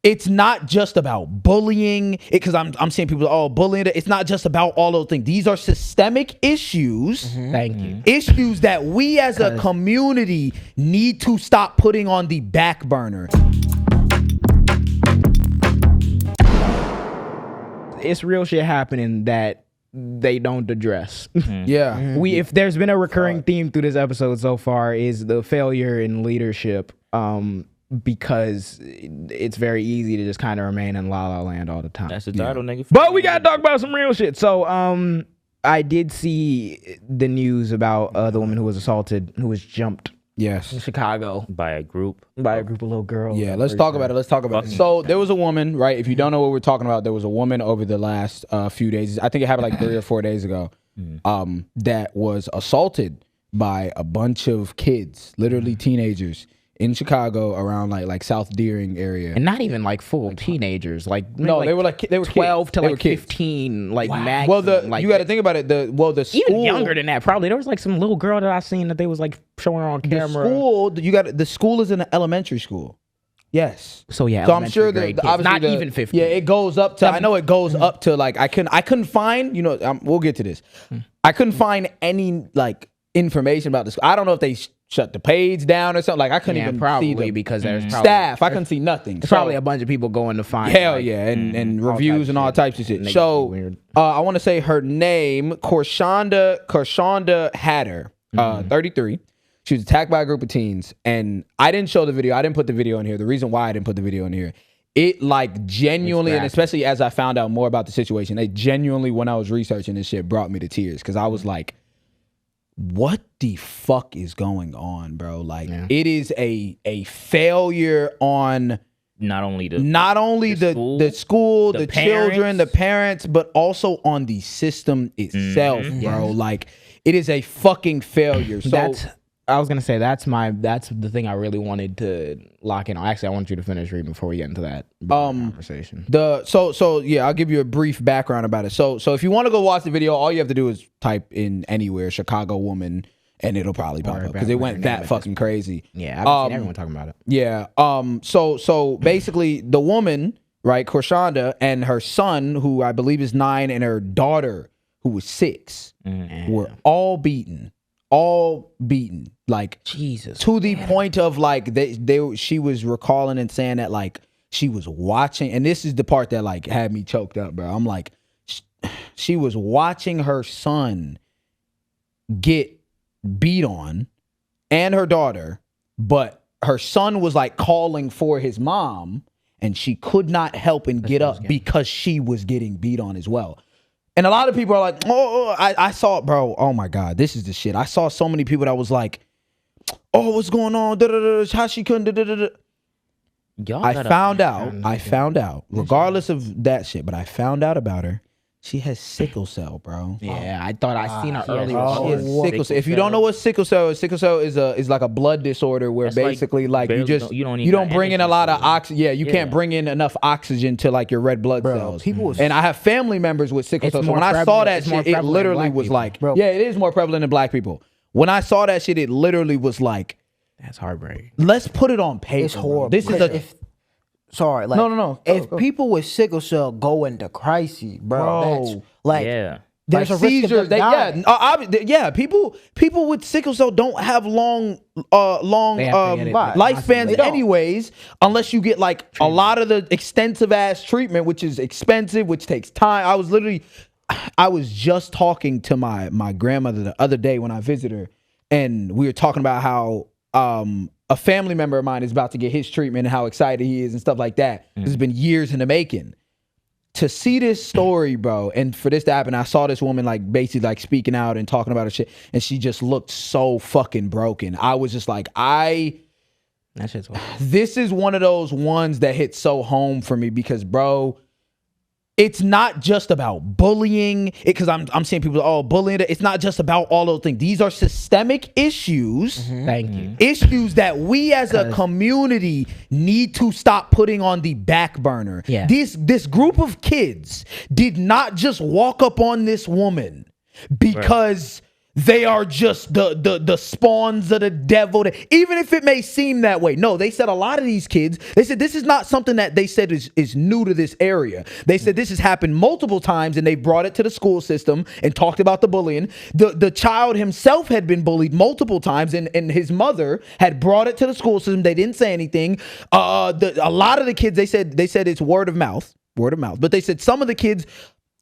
it's not just about bullying, because I'm seeing people bullying. It's not just about all those things. These are systemic issues. Thank you. Issues that we as a community need to stop putting on the back burner. It's real shit happening that they don't address. Yeah. If there's been a recurring theme through this episode so far is the failure in leadership, because it's very easy to just kind of remain in la la land all the time. That's the title, nigga. But we gotta talk about some real shit. So I did see the news about the woman who was assaulted, who was jumped in Chicago by a group of little girls. Yeah, let's talk about it. So there was a woman, right? If you don't know what we're talking about, there was a woman over the last few days. I think it happened like 3 or 4 days ago. That was assaulted by a bunch of kids, literally teenagers, in Chicago around like South Deering area. And not even like full teenagers. No, they were 12 to like 15, like maximum. Well, you got to think about it. The school, even younger than that, probably. There was like some little girl that I seen that they was like showing her on camera. The school is in an elementary school. Yes. So yeah. So I'm sure that not even 15. Yeah, it goes up to. I know it goes up to like I couldn't find. We'll get to this. I couldn't find any like information about this. I don't know if they shut the page down or something. Like I couldn't even probably see the because there's probably, staff. I couldn't see nothing. There's probably a bunch of people going to find. Hell yeah, and reviews and all types of shit. So I want to say her name, Korshonda Hatter, 33. She was attacked by a group of teens, and I didn't show the video. I didn't put the video in here. The reason why I didn't put the video in here, it like genuinely, and especially as I found out more about the situation, it genuinely, when I was researching this shit, brought me to tears because I was like, what the fuck is going on, bro? Like, it is a failure on not only the school, the children, the parents, but also on the system itself, bro. Like, it is a fucking failure. So I was gonna say that's the thing I really wanted to lock in on. Actually, I want you to finish reading before we get into that conversation. So yeah, I'll give you a brief background about it. So if you want to go watch the video, all you have to do is type in anywhere Chicago woman, and it'll probably pop up because it went that fucking crazy. Yeah, I've seen everyone talking about it. Yeah. So basically, the woman, right, Korshonda, and her son, who I believe is 9, and her daughter, who was 6, were all beaten. Like Jesus, to the point of like she was recalling and saying that like she was watching, and this is the part that like had me choked up, bro. I'm like, she was watching her son get beat on and her daughter, but her son was like calling for his mom, and she could not help and get up because she was getting beat on as well. And a lot of people are like, I saw it, bro. Oh my God, this is the shit. I saw so many people that was like, oh, what's going on? How she couldn't. I found out, regardless of that shit, but I found out about her. She has sickle cell, bro. Yeah, I thought I seen her earlier. She has sickle cell. If you don't know what sickle cell is like a blood disorder where basically like you don't bring in a lot of oxygen. Yeah, you can't bring in enough oxygen to like your red blood cells. And I have family members with sickle cell. So when I saw that shit, it literally was like, yeah, it is more prevalent in black people. When I saw that shit, it literally was like, that's heartbreaking. Let's put it on paper. It's horrible. This is Sorry, like no. If people with sickle cell go into crises, bro, that's like there's a risk of them dying. People with sickle cell don't have long lifespans anyways, unless you get like a lot of the extensive ass treatment, which is expensive, which takes time. I was just talking to my grandmother the other day when I visited her, and we were talking about how a family member of mine is about to get his treatment and how excited he is and stuff like that. This has been years in the making. To see this story, bro, and for this to happen, I saw this woman like basically like speaking out and talking about her shit, and she just looked so fucking broken. I was just like, this is one of those ones that hit so home for me because, bro, it's not just about bullying, because I'm seeing people bullying. It's not just about all those things. These are systemic issues. Thank you. Issues that we as a community need to stop putting on the back burner. Yeah. This group of kids did not just walk up on this woman because they are just the spawns of the devil. Even if it may seem that way. No, they said a lot of these kids, they said this is not something that they said is new to this area. They said this has happened multiple times and they brought it to the school system and talked about the bullying. The child himself had been bullied multiple times and his mother had brought it to the school system. They didn't say anything. A lot of the kids, they said it's word of mouth. But they said some of the kids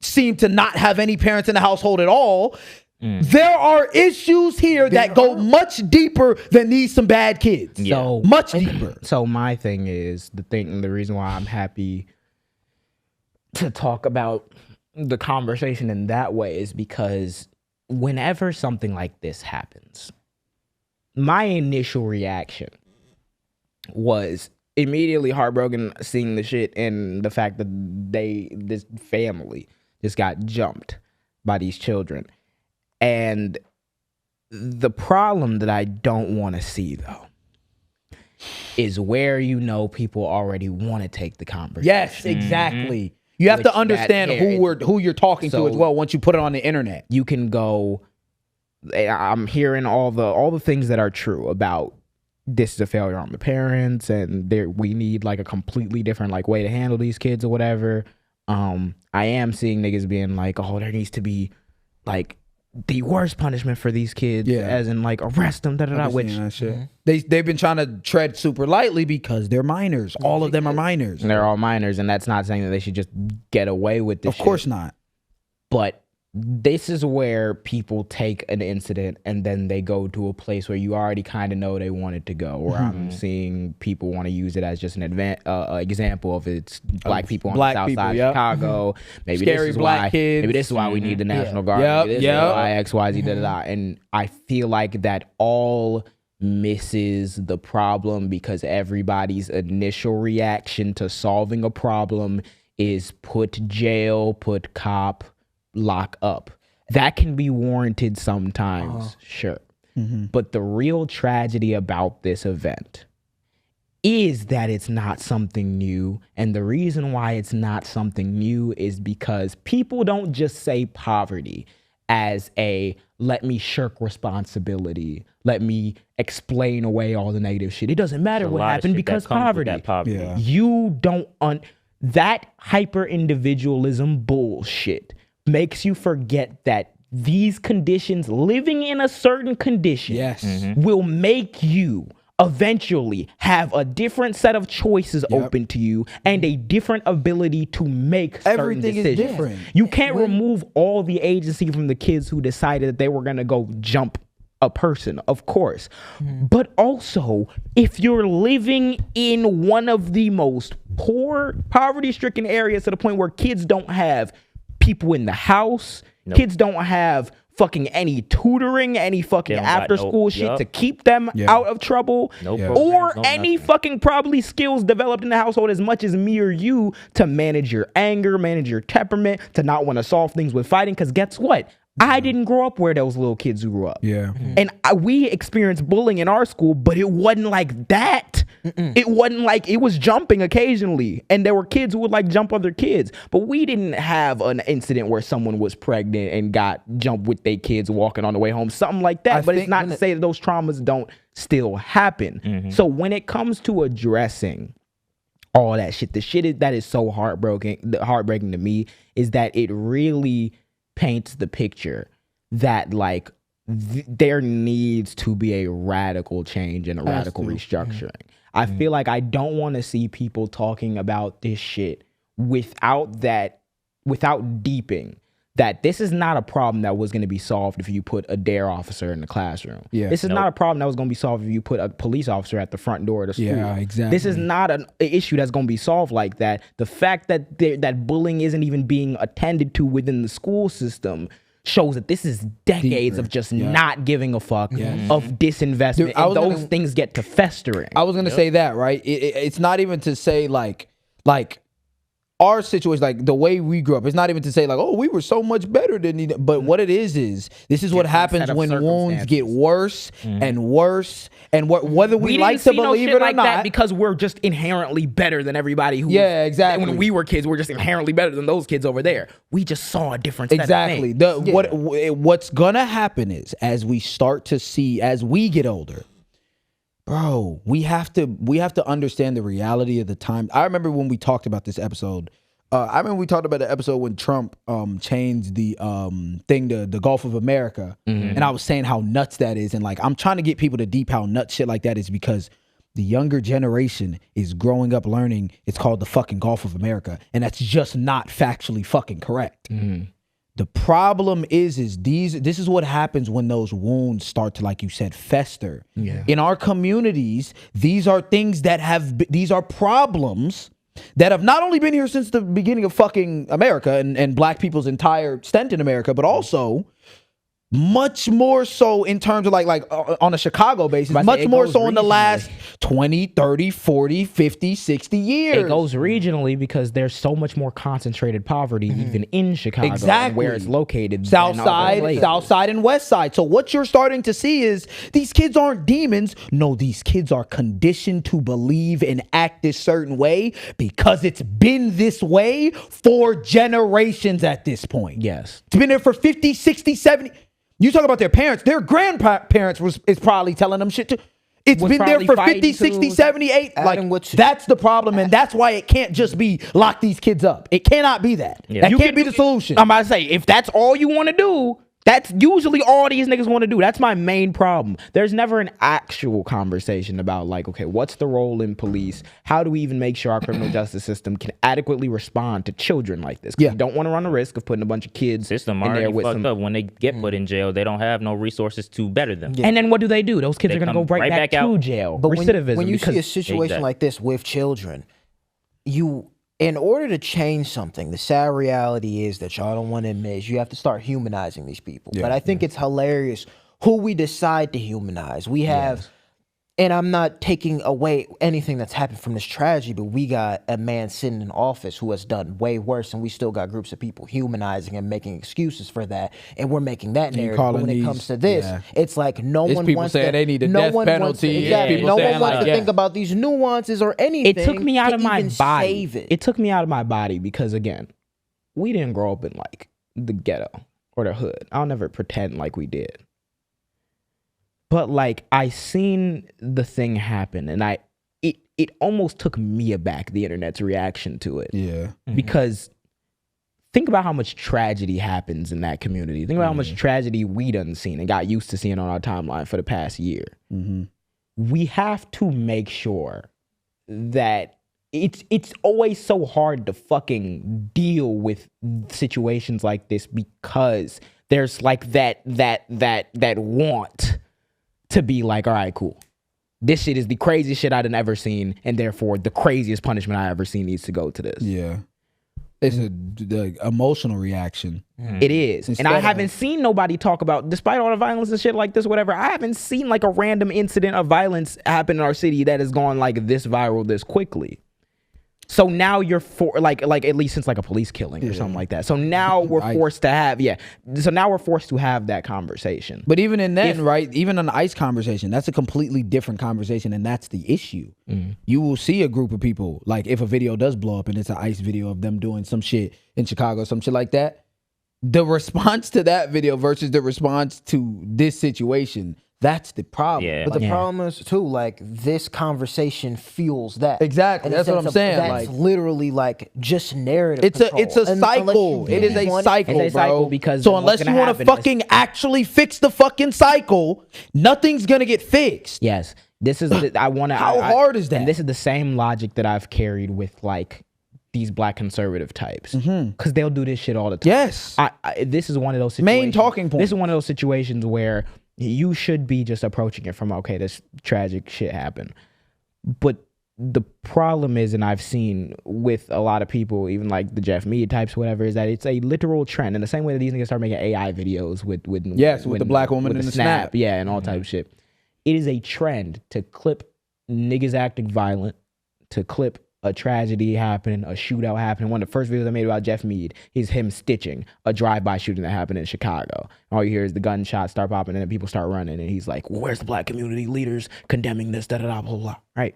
seem to not have any parents in the household at all. There are issues here that go much deeper than these some bad kids. Yeah. So much deeper. So my thing is the reason why I'm happy to talk about the conversation in that way is because whenever something like this happens, my initial reaction was immediately heartbroken seeing the shit and the fact that this family just got jumped by these children. And the problem that I don't want to see, though, is where people already want to take the conversation. Yes, exactly. You have to understand who you're talking to as well once you put it on the internet. You can go, I'm hearing all the things that are true about this is a failure on the parents and we need like a completely different like way to handle these kids or whatever. I am seeing niggas being like, oh, there needs to be like the worst punishment for these kids, as in like arrest them, which they've been trying to tread super lightly because they're minors. All of them are minors. And they're all minors, and that's not saying that they should just get away with this. Of course not. But this is where people take an incident and then they go to a place where you already kind of know they want it to go. Or I'm seeing people want to use it as just an example of it's black people on the south side of Chicago. Maybe scary this is black why. kids. Maybe this is why we need the National Guard. Maybe this is why X, Y, Z, da da da. And I feel like that all misses the problem because everybody's initial reaction to solving a problem is put jail, put cop, lock up. That can be warranted sometimes, sure. But the real tragedy about this event is that it's not something new. And the reason why it's not something new is because people don't just say poverty as a let me shirk responsibility, let me explain away all the negative shit. It doesn't matter what happened because poverty. Yeah. You don't that hyper individualism bullshit makes you forget that these conditions, living in a certain condition, will make you eventually have a different set of choices open to you and a different ability to make certain decisions. Everything is different. You can't remove all the agency from the kids who decided that they were going to go jump a person, of course. But also, if you're living in one of the most poor, poverty-stricken areas to the point where kids don't have people in the house, kids don't have fucking any tutoring, any fucking after school shit to keep them out of trouble, or any fucking probably skills developed in the household as much as me or you to manage your anger, manage your temperament, to not want to solve things with fighting. Because guess what? I didn't grow up where those little kids who grew up. And we experienced bullying in our school, but it wasn't like that. It wasn't like it was jumping occasionally. And there were kids who would like jump other kids. But we didn't have an incident where someone was pregnant and got jumped with their kids walking on the way home. Something like that. But it's not to say that those traumas don't still happen. So when it comes to addressing all that shit, the shit that is so heartbreaking to me is that it really paints the picture that like there needs to be a radical change and a radical restructuring. I feel like I don't want to see people talking about this shit without deeping that this is not a problem that was going to be solved if you put a DARE officer in the classroom. This is not a problem that was going to be solved if you put a police officer at the front door of the school. This is not an issue that's going to be solved like that. The fact that that bullying isn't even being attended to within the school system shows that this is decades of just not giving a fuck, of disinvestment. Dude, and those things get to festering. I was going to say that, right? It's not even to say like our situation, like the way we grew up, it's not even to say like, oh, we were so much better than but what it is this is what happens when wounds get worse and worse, and whether we like to believe it or not, that because we're just inherently better than everybody who exactly. When we were kids, we're just inherently better than those kids over there. We just saw a different set exactly. of things. What's gonna happen is, as we start to see, as we get older, bro, we have to understand the reality of the time. I remember when we talked about this episode. I remember we talked about the episode when Trump changed the thing to the Gulf of America, and I was saying how nuts that is, and like I'm trying to get people to deep how nuts shit like that is, because the younger generation is growing up learning it's called the fucking Gulf of America, and that's just not factually fucking correct. The problem is this is what happens when those wounds start to, like you said, fester. In our communities, these are things that these are problems that have not only been here since the beginning of fucking America and black people's entire stint in America, but also much more so in terms of like on a Chicago basis, much more so in the last 20, 30, 40, 50, 60 years. It goes regionally because there's so much more concentrated poverty even in Chicago, exactly, where it's located. South side and west side. So what you're starting to see is these kids aren't demons. No, these kids are conditioned to believe and act this certain way because it's been this way for generations at this point. Yes. It's been there for 50, 60, 70. You talk about their parents, their grandparents is probably telling them shit too. It's been there for 50, 60, 70, 80. Like, that's the problem, and that's why it can't just be lock these kids up. It cannot be that. That can't be the solution. I'm about to say, if that's all you want to do, that's usually all these niggas want to do. That's my main problem. There's never an actual conversation about like, okay, what's the role in police? How do we even make sure our criminal justice system can adequately respond to children like this? We don't want to run the risk of putting a bunch of kids system in there already with fucked up. When they get put in jail, they don't have no resources to better them. And then what do? Those kids are going to go right back to out. jail. But recidivism. when you see a situation like this with children, in order to change something, the sad reality is that y'all don't want to admit is you have to start humanizing these people. But I think it's hilarious who we decide to humanize. We have, and I'm not taking away anything that's happened from this tragedy, but we got a man sitting in office who has done way worse, and we still got groups of people humanizing and making excuses for that, and we're making that narrative. But when it comes to this, it's like no one people wants saying to, they need a no death one penalty. Wants to, no one wants to like, think about these nuances or anything. It took me out of my body. Save it. It took me out of my body because, again, we didn't grow up in like the ghetto or the hood. I'll never pretend like we did. But like I seen the thing happen, and it almost took me aback, the internet's reaction to it. Yeah. Because think about how much tragedy happens in that community. Think about how much tragedy we done seen and got used to seeing on our timeline for the past year. We have to make sure that it's always so hard to fucking deal with situations like this because there's like that want to be like, all right, cool. This shit is the craziest shit I'd ever seen, and therefore the craziest punishment I ever seen needs to go to this. Yeah. It's the emotional reaction. It is. And I haven't seen nobody talk about, despite all the violence and shit like this, whatever, I haven't seen like a random incident of violence happen in our city that has gone like this viral this quickly. So now you're like at least since like a police killing or something like that. So now we're forced to have So now we're forced to have that conversation. But even in then, right? Even an ICE conversation, that's a completely different conversation, and that's the issue. You will see a group of people, like if a video does blow up and it's an ICE video of them doing some shit in Chicago, some shit like that. The response to that video versus the response to this situation. That's the problem. Yeah. But the problem is too, like this conversation fuels that. Exactly. That's what I'm saying. That's like literally like just narrative. It's a cycle. It is a cycle, It's a cycle because so unless you want to fucking actually fix the fucking cycle, nothing's gonna get fixed. Yes. This is How hard is that? And this is the same logic that I've carried with like these black conservative types, because they'll do this shit all the time. Yes. This is one of those situations. Main talking point. This is one of those situations where you should be just approaching it from, okay, this tragic shit happened. But the problem is, and I've seen with a lot of people, even like the Jeff Mead types, whatever, is that it's a literal trend. In the same way that these niggas start making AI videos with the black woman in the snap. Yeah, and all type of shit. It is a trend to clip niggas acting violent, to clip a tragedy happened, a shootout happened. One of the first videos I made about Jeff Mead is him stitching a drive-by shooting that happened in Chicago. All you hear is the gunshots start popping and then people start running. And he's like, well, where's the black community leaders condemning this, da-da-da, blah, blah, blah. Right?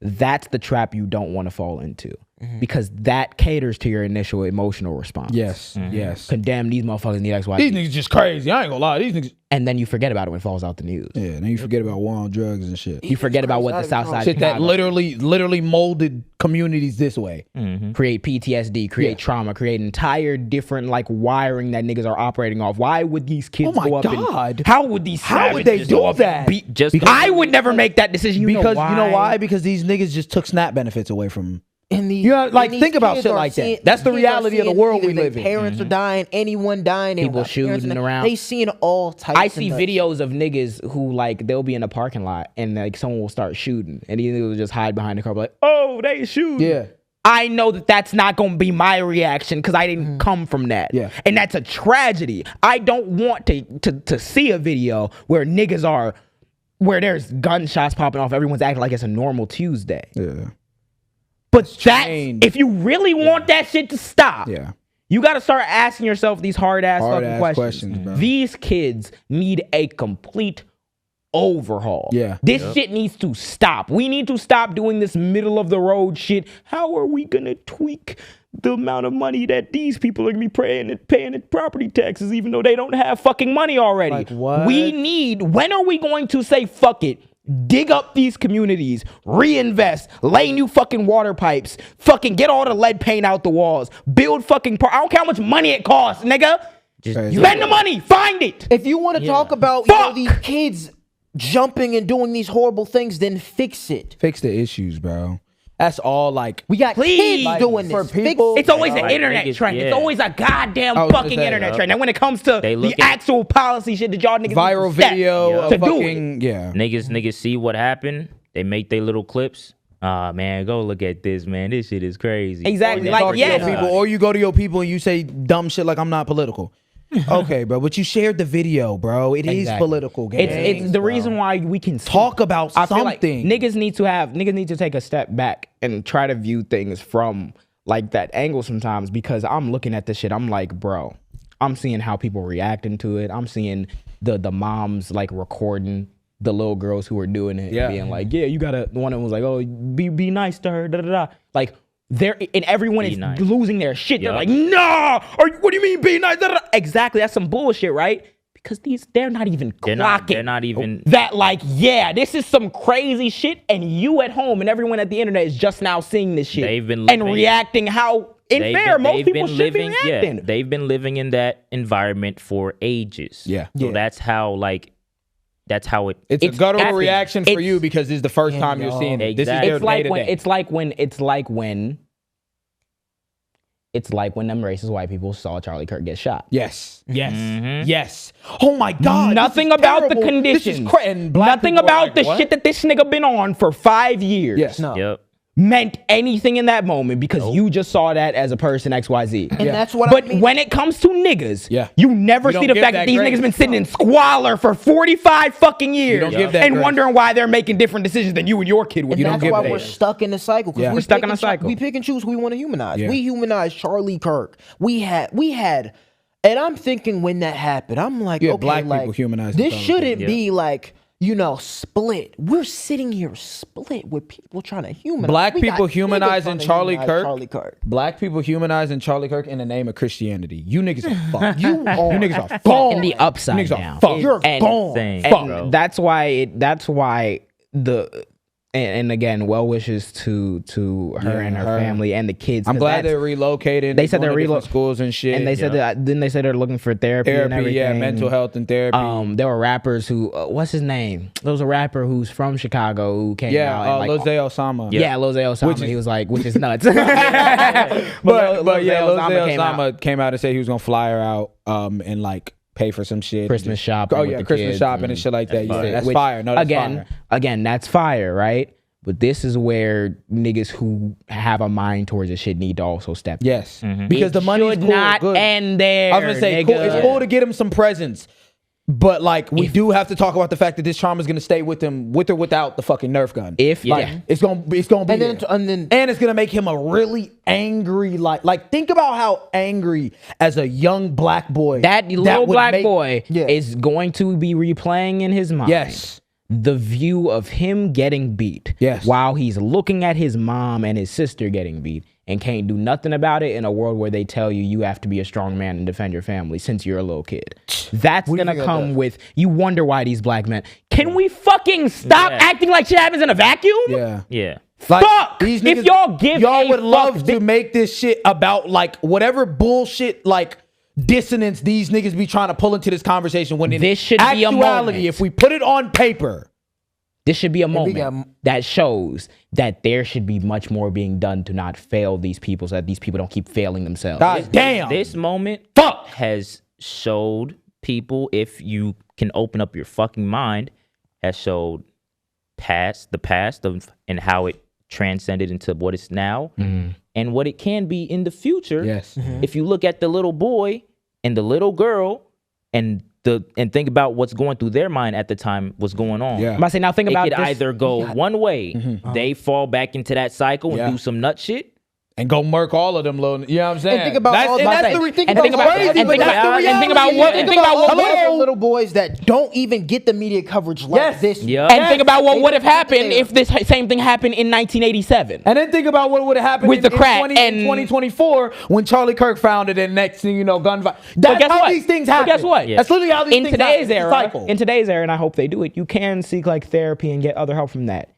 That's the trap you don't want to fall into. Because that caters to your initial emotional response. Yes, yes. Condemn these motherfuckers need XY. These niggas just crazy. I ain't gonna lie. These niggas. And then you forget about it when it falls out the news. Yeah, then you forget about war on drugs and shit. You forget about what the South Side Shit that Chicago literally molded communities this way. create PTSD, create trauma, create entire different like wiring that niggas are operating off. Why would these kids Oh my go up God. and how would these How would they savages go do up that? and beat Just I would never make that decision. Because you know why? Because these niggas just took SNAP benefits away from them. And these, You know, like, and these think about kids shit are like that. seeing- That's the kids are reality of the seeing world either we their live in. Parents are dying, anyone dying, they People got parents shooting and around. They seeing all types. I of see nuts. videos of niggas who like they'll be in a parking lot and like someone will start shooting and these niggas will just hide behind the car like, oh, they shooting. Yeah. I know that that's not going to be my reaction because I didn't come from that. Yeah. And that's a tragedy. I don't want to see a video where niggas are, where there's gunshots popping off. Everyone's acting like it's a normal Tuesday. Yeah. But that's, changed. if you really want that shit to stop, Yeah. you got to start asking yourself these hard-ass Hard fucking ass questions. bro. These kids need a complete overhaul. Yeah. This shit needs to stop. We need to stop doing this middle of the road shit. How are we gonna tweak the amount of money that these people are gonna be paying in property taxes even though they don't have fucking money already? Like what? When are we going to say fuck it? Dig up these communities, reinvest, lay new fucking water pipes, fucking get all the lead paint out the walls, build fucking I don't care how much money it costs, nigga. Spend the money, find it. If you want to talk about you know, Fuck. these kids jumping and doing these horrible things, then fix it. Fix the issues, bro. That's all. Like, We got Please. kids doing For this. people- It's always an Like, internet niggas, trend. It's yeah. always a goddamn I was gonna fucking say, internet yup. trend. And when it comes to They the look at- actual policy shit that y'all niggas viral need to step video to of do it. fucking yeah. Niggas see what happened. They make their little clips. Man, go look at this, man. This shit is crazy. Exactly. You Like, talk to your yeah. people, or you go to your people and you say dumb shit like I'm not political. Okay, bro, but you shared the video, bro. It is Exactly. political. Gang. It's the reason why we can Talk about I feel like something. niggas need to take a step back and try to view things from like that angle sometimes because I'm looking at this shit. I'm like, bro, I'm seeing how people reacting to it. I'm seeing the moms like recording the little girls who are doing it, Yeah. being like, yeah, you gotta. One of them was like, oh, be nice to her, da da da. Like they're and everyone Be is nice. losing their shit. They're Yup. like, nah, what do you mean be nice? Da, da, da. Exactly, that's some bullshit, right? Because they're not even clocking. They're not even. That like, yeah, this is some crazy shit, and you at home and everyone at the internet is just now seeing this shit They've been and living- reacting how most people should be reacting. Yeah, they've been living in that environment for ages. Yeah. So Yeah. that's how it. It's a guttural actually- reaction for it's- you because this is the first time you're seeing it. This is Exactly. their It's like when day-to-day. it's like when them racist white people saw Charlie Kirk get shot. Yes. Yes. Mm-hmm. Yes. Oh my God. Nothing this is about the terrible. conditions. This is and black Nothing people are about like, the what? shit that this nigga been on for 5 years. Yes. No. Yep. Meant anything in that moment because you just saw that as a person XYZ. And that's what But I mean. when it comes to niggas, Yeah. you never You see don't the give fact that that these grace. niggas been sitting in squalor for 45 fucking years don't give that and grace. wondering why they're making different decisions than you and your kid would. And You don't that's give why that. we're stuck in the cycle. 'Cause Yeah. we We're stuck pick in a and cycle. We pick and choose who we want to humanize. Yeah. We humanized Charlie Kirk. We had, and I'm thinking when that happened, I'm like, Yeah, okay, black like, people humanized this Charlie shouldn't Kirk. be like, split. We're sitting here split with people trying to humanize. Black We got people niggas humanizing trying to Charlie humanize Kirk. Charlie Kirk. Black people humanizing Charlie Kirk in the name of Christianity. You niggas are fucked. You are niggas are fucked. gone. in the upside Niggas are down. fucked. You're And- gone. Insane, And bro. that's why the and again, well wishes to her and her family and the kids. I'm 'cause glad that's- they're relocating. They said going they're to different relo- schools and shit. and they said that then they said they're looking for therapy and therapy, everything. mental health and therapy. There were rappers who what's his name? There was a rapper who's from Chicago who came out and Lose Osama. yeah, Lose Osama. Which is- He was like, which is nuts. But yeah, Lose came out. Osama came out and said he was gonna fly her out and like pay for some shit. Christmas shopping. Oh with yeah, the Christmas kids shopping and shit like that. fire. Yeah, that's Which, fire. No, that's again, fire. that's fire, right? But this is where niggas who have a mind towards this shit need to also step in. Yes, because the money's should cool. not good. end there. I was gonna say, nigga. cool. It's cool to get him some presents. But like we do have to talk about the fact that this trauma is gonna stay with him, with or without the fucking Nerf gun. It's gonna be and it's gonna make him a really angry like think about how angry as a young black boy that little black boy Yeah. is going to be replaying in his mind. Yes. The view of him getting beat. Yes. While he's looking at his mom and his sister getting beat and can't do nothing about it in a world where they tell you have to be a strong man and defend your family since you're a little kid. That's gonna come with, you wonder why these black men. Can we fucking stop acting like shit happens in a vacuum? Yeah. Yeah. Like, Fuck! these If niggas- y'all give y'all a would love fuck, to make this shit about like whatever bullshit like dissonance these niggas be trying to pull into this conversation when in This should be a actuality, moment. if we put it on paper, This should be a moment got- that shows that there should be much more being done to not fail these people so that these people don't keep failing themselves. God damn. This moment Fuck. has showed people, if you can open up your fucking mind, has showed the past of and how it transcended into what it's now and what it can be in the future. Yes. If you look at the little boy and the little girl and think about what's going through their mind at the time, what's going on. Yeah. I'm about to say, now think It about could this. either go one way, they fall back into that cycle and Yeah. do some nut shit. And go murk all of them little, you know what I'm saying? And think about all and that. that's the And think and think about about crazy, and but think that's the about and think reality. about what and Think think about all what the little boys that don't even get the media coverage like Yes. this. Yeah. and think about what They would have don't think happened they- if this same thing happened in 1987. And then think about what would have happened With the crack in and- 2024 when Charlie Kirk founded it. Next thing you know, gun violence. But That's guess how what? these things But happen. guess what? Yeah. That's literally how these In things happen. today's It's a era, cycle. and I hope they do it, you can seek like therapy and get other help from that.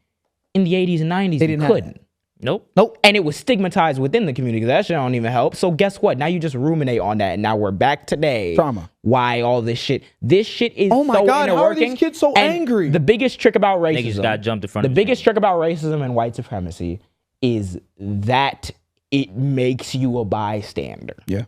In the 80s and 90s, you didn't have couldn't. Nope. And it was stigmatized within the community. That shit don't even help. So guess what? Now you just ruminate on that, and now we're back today. Trauma. Why all this shit? This shit is Oh my so God, how are inner-working. these kids so And angry? The biggest trick about racism. Niggas got jumped in front The of biggest trick about racism and white supremacy is that it makes you a bystander. Yeah.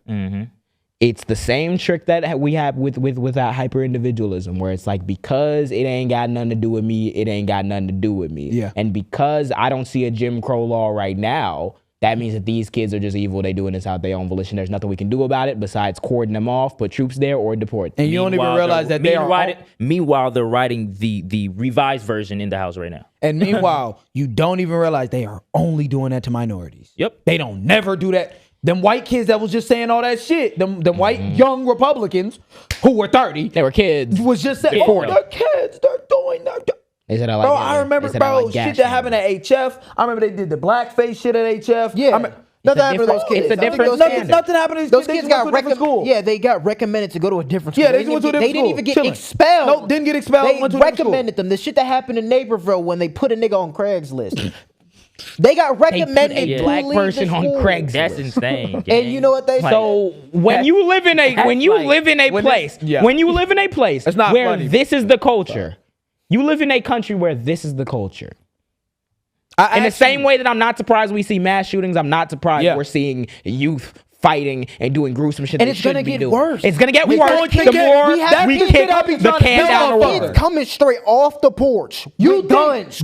It's the same trick that we have with that hyper individualism, where it's like, because it ain't got nothing to do with me, it ain't got nothing to do with me. Yeah. And because I don't see a Jim Crow law right now, that means that these kids are just evil. They doing this out their own volition. There's nothing we can do about it besides cordon them off, put troops there, or deport them. And you don't even Meanwhile, realize that they are. Meanwhile, they're writing the revised version in the house right now. And meanwhile, you don't even realize they are only doing that to minorities. Yep. They don't never do that. Them white kids that was just saying all that shit, them white young Republicans who were 30 They were kids. was just saying, Yeah. oh, they're kids, they're doing that. They said I like Bro, it. I remember, They said I bro, like gas shit that happened at HF. I remember they did the blackface shit at HF. Yeah. I remember, Nothing happened to those different- kids. it's a I think different those standard. kids- nothing happened to these Those kids. kids They just got went to a different school. recommended. Yeah, they got recommended to go to a different school. Yeah, they just went to a different They didn't school. even get Chilling. expelled. Nope, didn't get expelled, They went to a different school. recommended them. The shit that happened in Naperville when they put a nigga on Craigslist. They got recommended a to black leave person the on school. Craigslist. That's insane. And you know what they Like, So when you live in a when you live in a place when you live in a place It's not where funny. this is the culture, you live in a country where this is the culture. In the same way that I'm not surprised we see mass shootings, I'm not surprised Yeah. we're seeing youth fighting and doing gruesome shit. And they it's gonna shouldn't be get doing. worse. It's gonna get We worse. don't The think more we have we kids kick that be the trying to can kill down the kids road. coming straight off the porch. You with guns.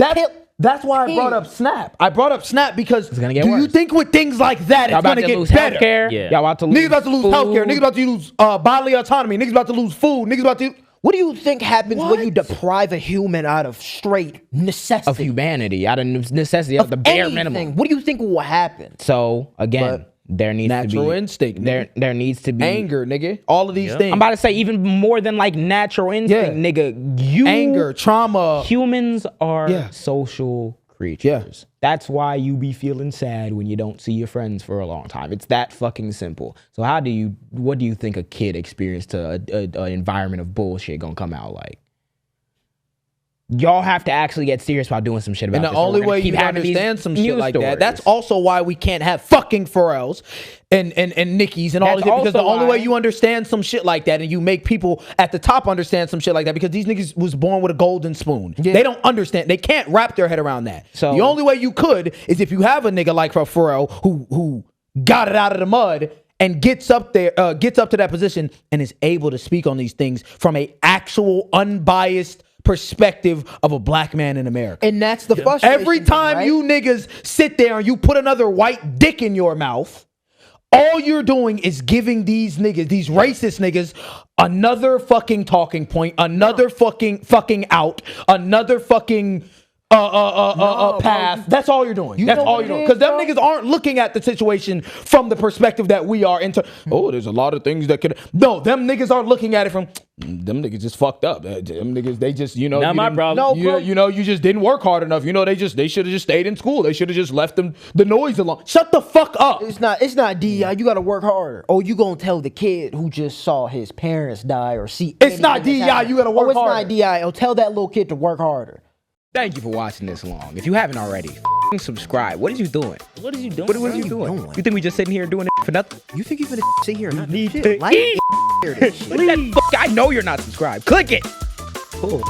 That's why I brought up Snap. I brought up Snap because gonna get do you worse. think with things like that Y'all it's about gonna to get lose better? healthcare. Yeah. Y'all about to lose Niggas about to lose food. healthcare. Niggas about to lose bodily autonomy. Niggas about to lose food. Niggas about to. What do you think happens when you What? deprive a human out of straight necessity? of humanity, out of necessity, of the bare anything? minimum. What do you think will happen? So again, there needs Natural to be instinct, There needs to be Anger, nigga. All of these things. I'm about to say even more than like natural instinct, Yeah. nigga. You Anger, trauma. Humans are Yeah. social creatures. Yeah. That's why you be feeling sad when you don't see your friends for a long time. It's that fucking simple. So what do you think a kid experienced an environment of bullshit gonna come out like? Y'all have to actually get serious about doing some shit about And this. the or only we're gonna way keep you can having these understand some shit news like that, stories. that's also why we can't have fucking Pharrells and Nickies and all That's this shit, because the also only why- way you understand some shit like that and you make people at the top understand some shit like that, because these niggas was born with a golden spoon. They don't understand. They can't wrap their head around that. So- the only way you could is if you have a nigga like Pharrell who got it out of the mud and gets up there, gets up to that position and is able to speak on these things from a actual unbiased perspective of a black man in America. And that's the frustration. Every time right? you niggas sit there and you put another white dick in your mouth, All you're doing is giving these niggas, these racist niggas, another fucking talking point, another fucking out, another fucking path. That's all you're doing. That's all you're doing. Because them niggas aren't looking at the situation from the perspective that we are into. Oh, there's a lot of things that could. No, them niggas aren't looking at it from. Them niggas just fucked up. Them niggas, they just, you know. Not my problem. You know, you just didn't work hard enough. You know, they should have just stayed in school. They should have just left the noise alone. Shut the fuck up. It's not DEI. You got to work harder. Oh, you gonna tell the kid who just saw his parents die or see? It's not DEI. You got to work harder. Oh, it's not DEI. Oh, tell that little kid to work harder. Thank you for watching this long. If you haven't already, subscribe. What is you doing? What is you doing? What are you doing? You think we just sitting here doing it for nothing? You think you're gonna sit here and not need shit? to Like eat. this shit. Click that I know you're not subscribed. Click it. Cool.